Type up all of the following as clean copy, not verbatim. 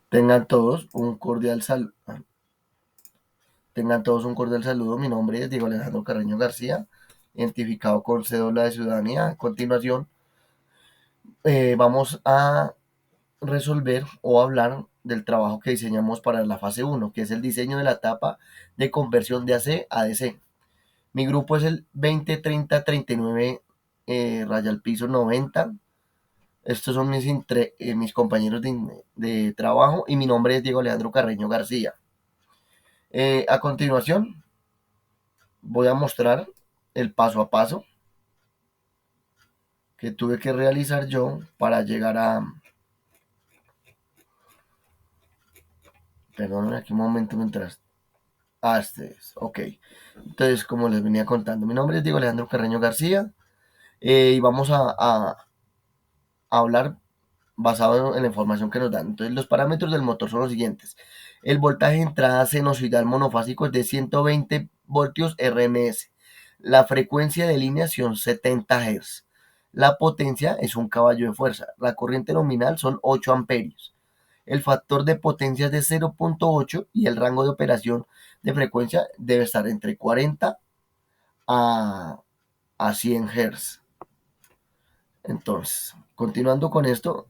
Tengan todos un cordial saludo. Tengan todos un cordial saludo. Mi nombre es Diego Alejandro Carreño García, identificado con cédula de ciudadanía. A continuación, vamos a resolver o hablar del trabajo que diseñamos para la fase uno, que es el diseño de la etapa de conversión de AC a DC. Mi grupo es el 203039 raya al piso 90. Estos son mis compañeros de trabajo y mi nombre es Diego Alejandro Carreño García. A continuación, voy a mostrar el paso a paso que tuve que realizar yo para llegar a... Perdón, aquí un momento mientras... Ah, este es, ok. Entonces, como les venía contando, mi nombre es Diego Alejandro Carreño García y vamos a hablar basado en la información que nos dan. Entonces, los parámetros del motor son los siguientes. El voltaje de entrada sinusoidal monofásico es de 120 voltios RMS. La frecuencia de alineación 70 Hz. La potencia es un caballo de fuerza. La corriente nominal son 8 amperios. El factor de potencia es de 0.8 y el rango de operación de frecuencia debe estar entre 40 a, a 100 Hz. Entonces, continuando con esto,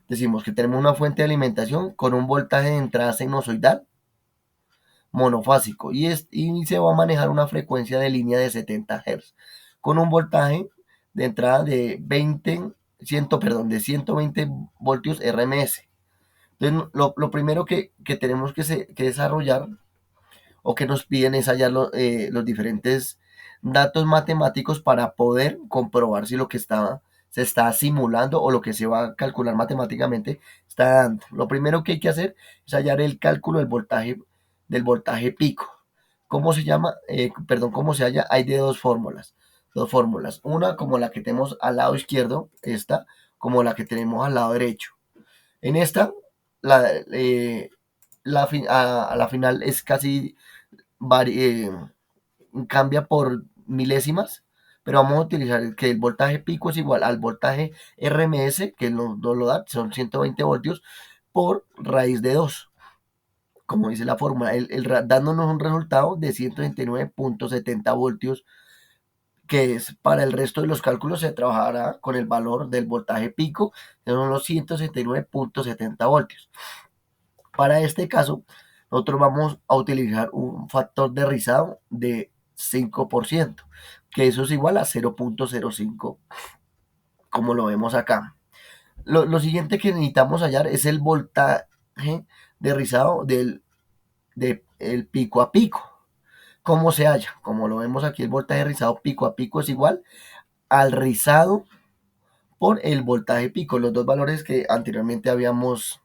decimos que tenemos una fuente de alimentación con un voltaje de entrada sinusoidal monofásico y se va a manejar una frecuencia de línea de 70 Hz con un voltaje de entrada de 120 voltios RMS. Entonces, lo primero que tenemos que desarrollar o que nos piden es hallar los diferentes datos matemáticos para poder comprobar si lo que se está simulando o lo que se va a calcular matemáticamente está dando. Lo primero que hay que hacer es hallar el cálculo del voltaje pico. ¿Cómo se llama? Perdón, ¿cómo se halla? Hay de dos fórmulas. Dos fórmulas. Una como la que tenemos al lado izquierdo, esta, como la que tenemos al lado derecho. En esta, la, a la final es casi vari- cambia por milésimas, pero vamos a utilizar que el voltaje pico es igual al voltaje RMS, que nos lo da, son 120 voltios, por raíz de 2 como dice la fórmula, dándonos un resultado de 129.70 voltios, que es para el resto de los cálculos se trabajará con el valor del voltaje pico, que son los 169.70 voltios. Para este caso, nosotros vamos a utilizar un factor de rizado de 5%, que eso es igual a 0.05, como lo vemos acá. Lo siguiente que necesitamos hallar es el voltaje de rizado de el pico a pico. ¿Cómo se halla? Como lo vemos aquí, el voltaje rizado pico a pico es igual al rizado por el voltaje pico, los dos valores que anteriormente habíamos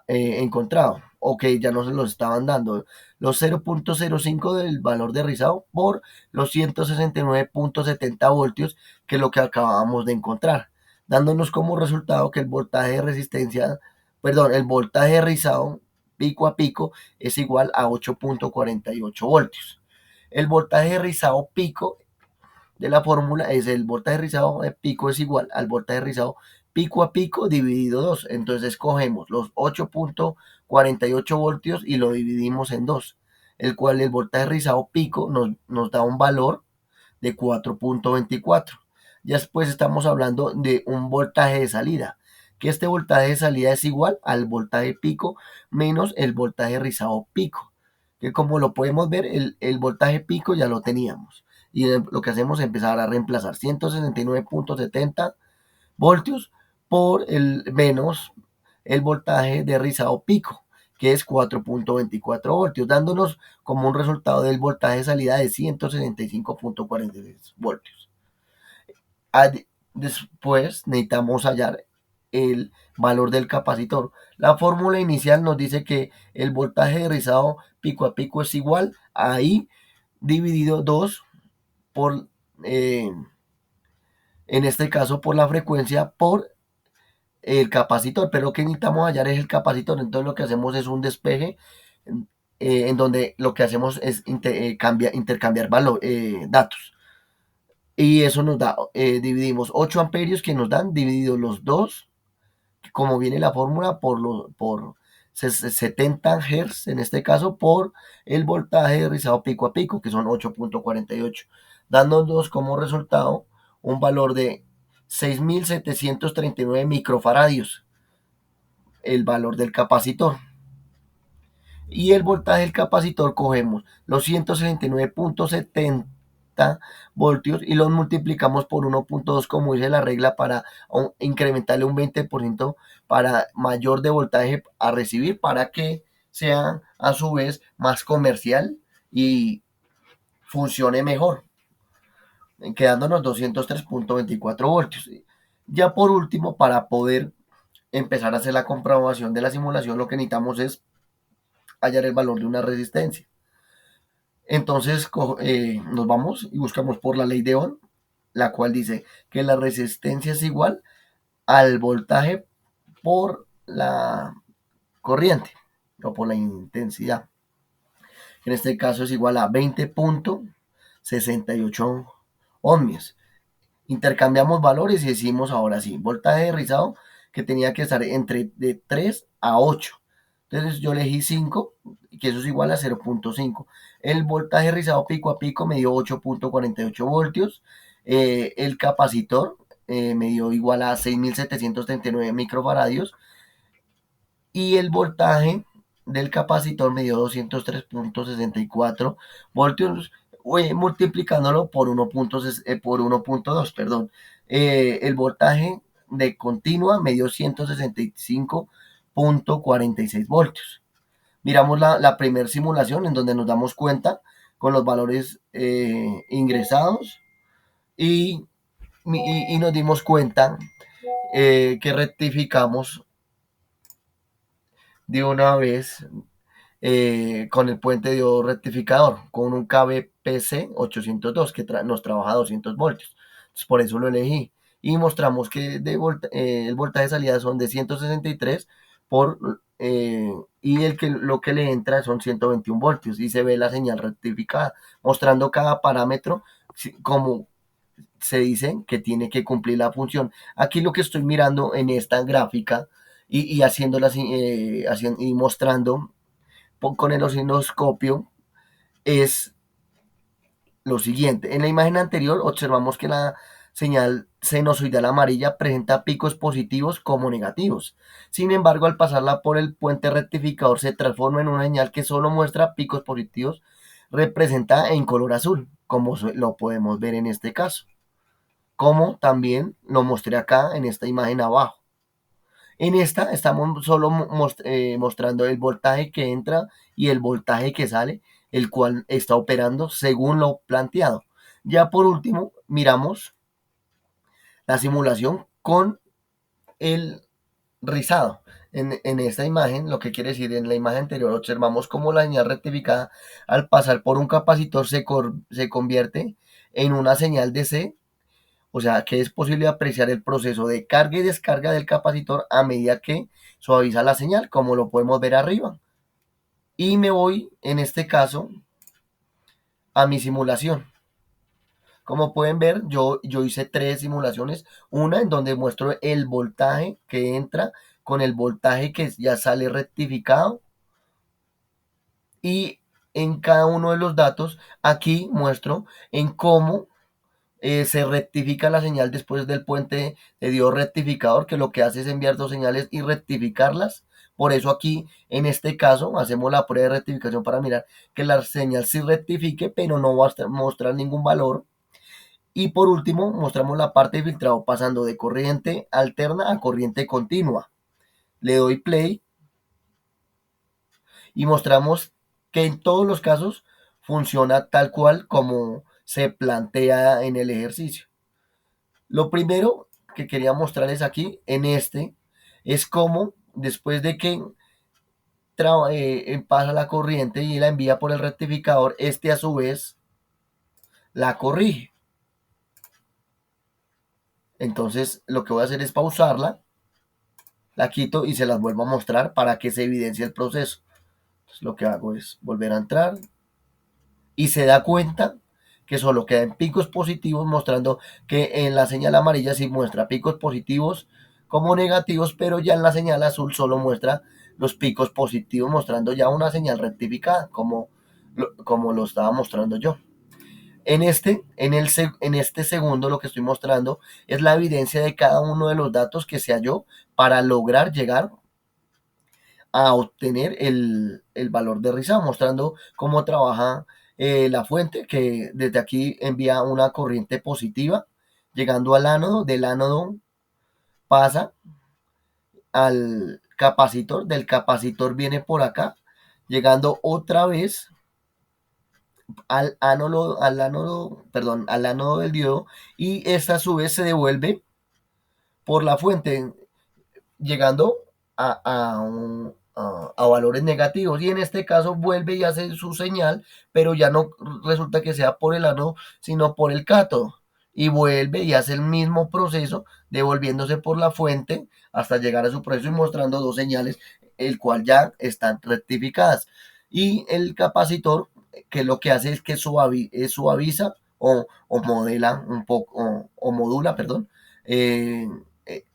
encontrado o que ya no se los estaban dando. Los 0.05 del valor de rizado por los 169.70 voltios, que es lo que acabamos de encontrar, dándonos como resultado que el voltaje de resistencia, perdón, el voltaje de rizado pico a pico es igual a 8.48 voltios. El voltaje de rizado pico de la fórmula es el voltaje rizado de pico es igual al voltaje rizado pico a pico dividido 2. Entonces escogemos los 8.48 voltios y lo dividimos en 2, el cual el voltaje rizado pico nos da un valor de 4.24. Ya después estamos hablando de un voltaje de salida, que este voltaje de salida es igual al voltaje pico menos el voltaje rizado pico, que como lo podemos ver, el voltaje pico ya lo teníamos. Y lo que hacemos es empezar a reemplazar 169.70 voltios por el menos el voltaje de rizado pico, que es 4.24 voltios, dándonos como un resultado del voltaje de salida de 165.46 voltios. Después necesitamos hallar el valor del capacitor. La fórmula inicial nos dice que el voltaje de rizado pico a pico es igual a I dividido 2 por, eh, en este caso, por la frecuencia por el capacitor, pero lo que necesitamos hallar es el capacitor. Entonces lo que hacemos es un despeje en donde lo que hacemos es intercambiar datos. Y eso nos da, dividimos 8 amperios que nos dan, dividido los 2 como viene la fórmula, por 70 Hz en este caso por el voltaje rizado pico a pico, que son 8.48, dándonos como resultado un valor de 6.739 microfaradios, el valor del capacitor. Y el voltaje del capacitor cogemos los 169.70 voltios y los multiplicamos por 1.2 como dice la regla para incrementarle un 20% para mayor de voltaje a recibir para que sea a su vez más comercial y funcione mejor, quedándonos 203.24 voltios. Ya por último, para poder empezar a hacer la comprobación de la simulación, lo que necesitamos es hallar el valor de una resistencia. Entonces nos vamos y buscamos por la ley de Ohm, la cual dice que la resistencia es igual al voltaje por la corriente o por la intensidad. En este caso es igual a 20.68 ohmios. Intercambiamos valores y decimos ahora sí, voltaje rizado que tenía que estar entre de 3 a 8. Entonces yo elegí 5, que eso es igual a 0.5. El voltaje rizado pico a pico me dio 8.48 voltios. El capacitor me dio igual a 6.739 microfaradios. Y el voltaje del capacitor me dio 203.64 voltios, multiplicándolo por 1.2, perdón. El voltaje de continua me dio 165.46 voltios. Miramos la primera simulación en donde nos damos cuenta con los valores ingresados y, y nos dimos cuenta que rectificamos de una vez con el puente diodo rectificador, con un KBPC 802 que nos trabaja a 200 voltios. Entonces, por eso lo elegí. Y mostramos que el voltaje de salida son de 163 por, y lo que le entra son 121 voltios y se ve la señal rectificada, mostrando cada parámetro como se dice que tiene que cumplir la función. Aquí lo que estoy mirando en esta gráfica y haciéndolas y mostrando con el osciloscopio es lo siguiente. En la imagen anterior observamos que la señal sinusoidal amarilla presenta picos positivos como negativos. Sin embargo, al pasarla por el puente rectificador se transforma en una señal que solo muestra picos positivos representada en color azul, como lo podemos ver en este caso, como también lo mostré acá en esta imagen abajo. En esta estamos solo mostrando el voltaje que entra y el voltaje que sale, el cual está operando según lo planteado. Ya por último, miramos la simulación con el rizado. En esta imagen, lo que quiere decir, en la imagen anterior observamos cómo la señal rectificada al pasar por un capacitor se convierte en una señal de C, o sea que es posible apreciar el proceso de carga y descarga del capacitor a medida que suaviza la señal, como lo podemos ver arriba. Y me voy, en este caso, a mi simulación. Como pueden ver, yo hice 3 simulaciones. Una en donde muestro el voltaje que entra con el voltaje que ya sale rectificado. Y en cada uno de los datos, aquí muestro en cómo se rectifica la señal después del puente de diodo rectificador, que lo que hace es enviar dos señales y rectificarlas. Por eso aquí, en este caso, hacemos la prueba de rectificación para mirar que la señal sí rectifique, pero no va a mostrar ningún valor. Y por último, mostramos la parte de filtrado pasando de corriente alterna a corriente continua. Le doy play y mostramos que en todos los casos funciona tal cual como se plantea en el ejercicio. Lo primero que quería mostrarles aquí en es cómo después de que pasa la corriente y la envía por el rectificador, a su vez la corrige. Entonces lo que voy a hacer es pausarla, la quito y se las vuelvo a mostrar para que se evidencie el proceso. Entonces lo que hago es volver a entrar y se da cuenta que solo queda en picos positivos, mostrando que en la señal amarilla sí muestra picos positivos como negativos, pero ya en la señal azul solo muestra los picos positivos mostrando ya una señal rectificada, como lo estaba mostrando yo. En este segundo lo que estoy mostrando es la evidencia de cada uno de los datos que se halló para lograr llegar a obtener el valor de rizado, mostrando cómo trabaja la fuente, que desde aquí envía una corriente positiva, llegando al ánodo, del ánodo pasa al capacitor, del capacitor viene por acá, llegando otra vez al ánodo del diodo, y esta a su vez se devuelve por la fuente, llegando a valores negativos, y en este caso vuelve y hace su señal, pero ya no resulta que sea por el ánodo, sino por el cátodo, y vuelve y hace el mismo proceso, devolviéndose por la fuente hasta llegar a su proceso y mostrando dos señales, el cual ya están rectificadas. Y el capacitor, que lo que hace es que suaviza o modela un poco, o modula, perdón, eh, eh,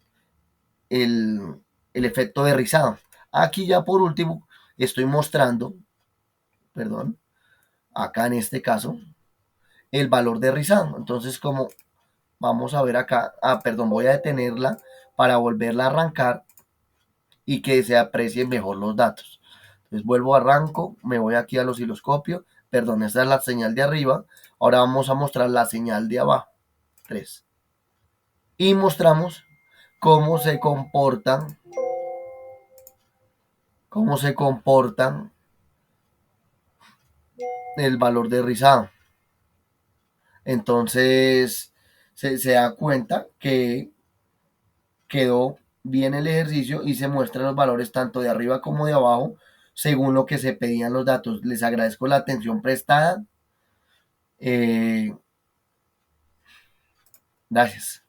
el, el efecto de rizado. Aquí ya por último estoy mostrando, perdón, acá en este caso, el valor de rizado. Entonces, como vamos a ver acá, perdón, voy a detenerla para volverla a arrancar y que se aprecien mejor los datos. Entonces vuelvo, arranco, me voy aquí al osciloscopio, perdón, esta es la señal de arriba. Ahora vamos a mostrar la señal de abajo, 3. Y mostramos cómo se comportan, cómo se comportan el valor de rizado. Entonces se da cuenta que quedó bien el ejercicio y se muestran los valores tanto de arriba como de abajo según lo que se pedían los datos. Les agradezco la atención prestada. Gracias.